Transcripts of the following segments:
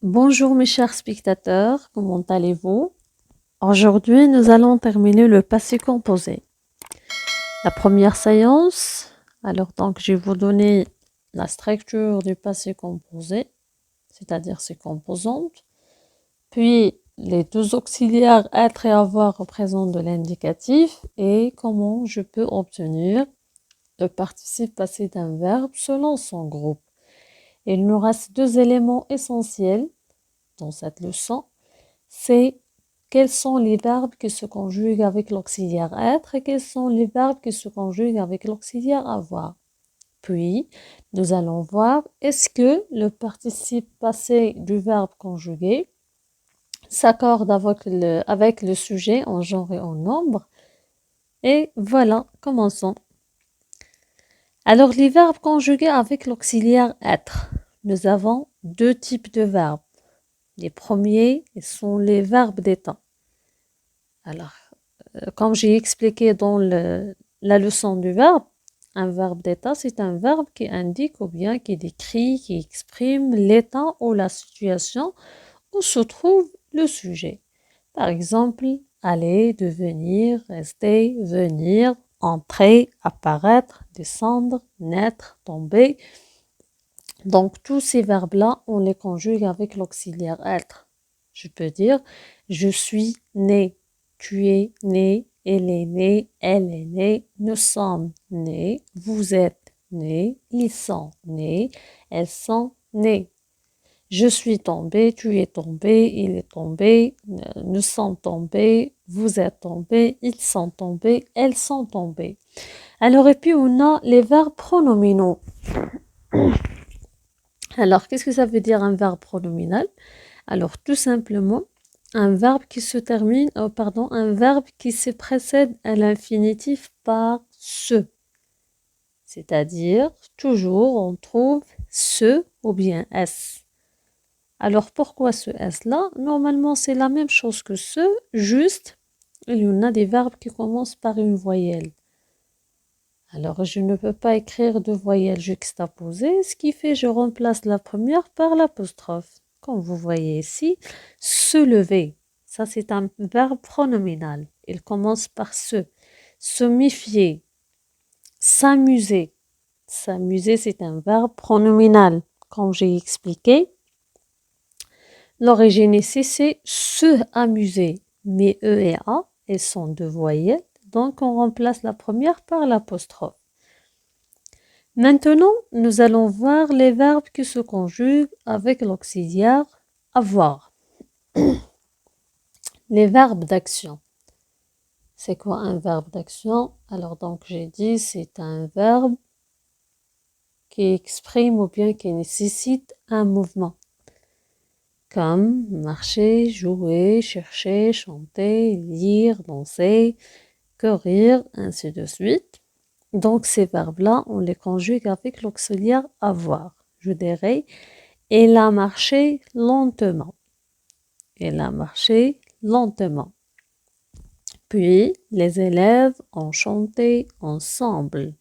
Bonjour mes chers spectateurs, comment allez-vous? Aujourd'hui, nous allons terminer le passé composé. La première séance, alors donc je vais vous donner la structure du passé composé, c'est-à-dire ses composantes, puis les deux auxiliaires être et avoir représentent de l'indicatif et comment je peux obtenir le participe passé d'un verbe selon son groupe. Il nous reste deux éléments essentiels dans cette leçon. C'est quels sont les verbes qui se conjuguent avec l'auxiliaire être et quels sont les verbes qui se conjuguent avec l'auxiliaire avoir. Puis, nous allons voir est-ce que le participe passé du verbe conjugué s'accorde avec le sujet en genre et en nombre. Et voilà, commençons. Alors, les verbes conjugués avec l'auxiliaire être. Nous avons deux types de verbes. Les premiers sont les verbes d'état. Alors, comme j'ai expliqué dans la leçon du verbe, un verbe d'état, c'est un verbe qui indique ou bien qui décrit, qui exprime l'état ou la situation où se trouve le sujet. Par exemple, aller, devenir, rester, venir, entrer, apparaître, descendre, naître, tomber. Donc, tous ces verbes-là, on les conjugue avec l'auxiliaire être. Je peux dire, je suis né, tu es né, elle est née, elle est née, nous sommes nés, vous êtes nés, ils sont nés, elles sont nées. Je suis tombé, tu es tombé, il est tombé, nous sommes tombés, vous êtes tombés, ils sont tombés, elles sont tombées. Alors, et puis on a les verbes pronominaux. Alors, qu'est-ce que ça veut dire un verbe pronominal? Alors, tout simplement, un verbe qui se termine, un verbe qui se précède à l'infinitif par ce. C'est-à-dire, toujours on trouve ce ou bien s. Alors, pourquoi ce s-là? Normalement, c'est la même chose que ce, juste, il y en a des verbes qui commencent par une voyelle. Alors, je ne peux pas écrire deux voyelles juxtaposées, ce qui fait que je remplace la première par l'apostrophe. Comme vous voyez ici, se lever, ça c'est un verbe pronominal. Il commence par se méfier, s'amuser. S'amuser, c'est un verbe pronominal. Comme j'ai expliqué, l'origine ici, c'est se amuser. Mais E et A, elles sont deux voyelles, donc on remplace la première par l'apostrophe. Maintenant, nous allons voir les verbes qui se conjuguent avec l'auxiliaire avoir. Les verbes d'action. C'est quoi un verbe d'action? Alors donc j'ai dit c'est un verbe qui exprime ou bien qui nécessite un mouvement. Comme marcher, jouer, chercher, chanter, lire, danser, courir, ainsi de suite. Donc ces verbes-là, on les conjugue avec l'auxiliaire avoir. Je dirais elle a marché lentement. Elle a marché lentement. Puis, les élèves ont chanté ensemble.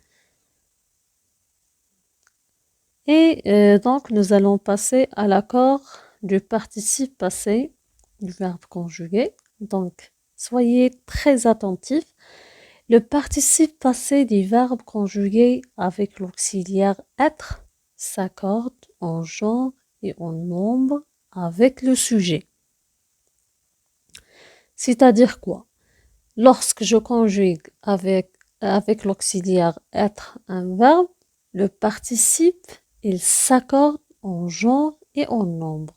Et donc, nous allons passer à l'accord du participe passé du verbe conjugué. Donc, soyez très attentifs. Le participe passé du verbe conjugué avec l'auxiliaire être s'accorde en genre et en nombre avec le sujet. C'est-à-dire quoi? Lorsque je conjugue avec l'auxiliaire être un verbe, le participe, il s'accorde en genre et en nombre.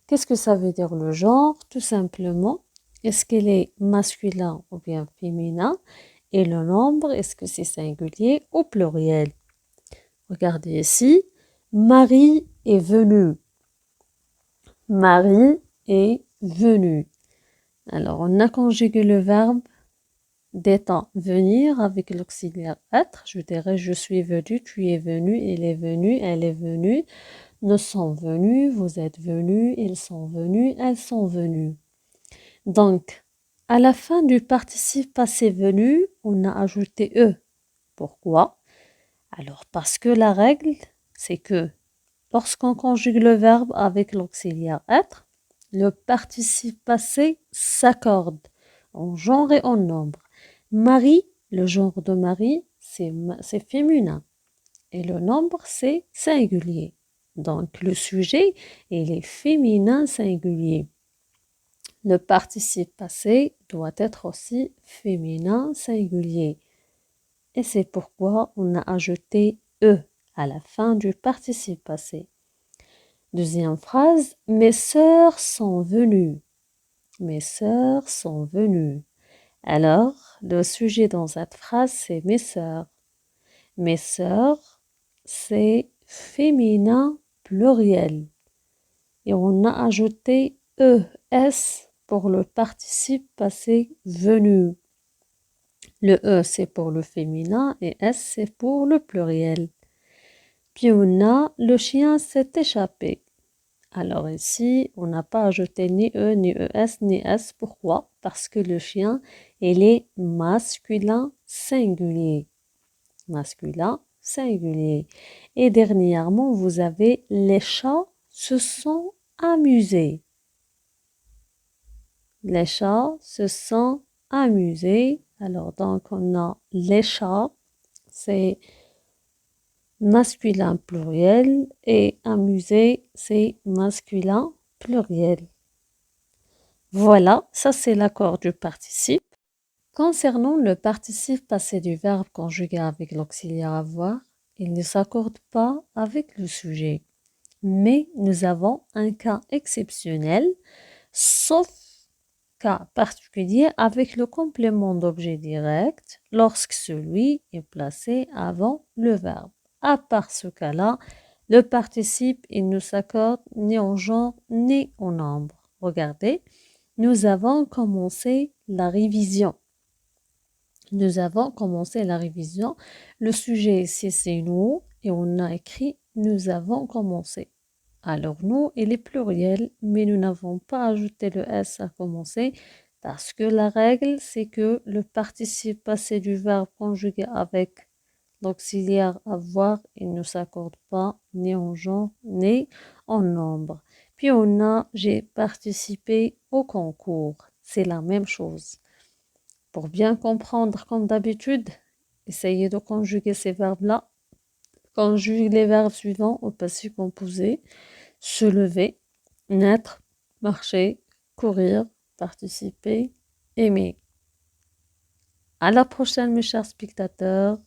Qu'est-ce que ça veut dire le genre? Tout simplement, est-ce qu'il est masculin ou bien féminin? Et le nombre, est-ce que c'est singulier ou pluriel? Regardez ici, Marie est venue. Marie est venue. Alors, on a conjugué le verbe d'état venir avec l'auxiliaire être. Je dirais je suis venu, tu es venu, il est venu, elle est venue, nous sommes venus, vous êtes venus, ils sont venus, elles sont venues. Donc, à la fin du participe passé venu, on a ajouté e. Pourquoi? Alors, parce que la règle, c'est que Lorsqu'on conjugue le verbe avec l'auxiliaire être, le participe passé s'accorde en genre et en nombre. Marie, le genre de Marie, c'est féminin et le nombre, c'est singulier. Donc, le sujet, il est féminin singulier. Le participe passé doit être aussi féminin singulier. Et c'est pourquoi on a ajouté E à la fin du participe passé. Deuxième phrase, mes sœurs sont venues. Mes sœurs sont venues. Alors, le sujet dans cette phrase, c'est mes sœurs. Mes sœurs, c'est féminin pluriel. Et on a ajouté ES pour le participe passé venu. Le E, c'est pour le féminin et S, c'est pour le pluriel. Puis on a le chien s'est échappé. Alors ici, on n'a pas ajouté ni E, ni ES, ni S. Pourquoi? Parce que le chien, il est masculin singulier. Masculin singulier. Et dernièrement, vous avez les chats se sont amusés. Les chats se sont amusés. Alors donc, on a les chats, c'est masculin pluriel et amuser, c'est masculin pluriel. Voilà, ça c'est l'accord du participe. Concernant le participe passé du verbe conjugué avec l'auxiliaire avoir, il ne s'accorde pas avec le sujet. Mais nous avons un cas exceptionnel, sauf cas particulier avec le complément d'objet direct lorsque celui est placé avant le verbe. À part ce cas-là, le participe, il ne s'accorde ni en genre ni en nombre. Regardez, nous avons commencé la révision. Nous avons commencé la révision. Le sujet ici, c'est nous et on a écrit nous avons commencé. Alors nous, il est pluriel, mais nous n'avons pas ajouté le S à commencer parce que la règle, c'est que le participe passé du verbe conjugué avec l'auxiliaire avoir, il ne s'accorde pas ni en genre ni en nombre. Puis on a j'ai participé au concours. C'est la même chose. Pour bien comprendre, comme d'habitude, essayez de conjuguer ces verbes-là. Conjugue les verbes suivants au passé composé. Se lever, naître, marcher, courir, participer, aimer. À la prochaine, mes chers spectateurs.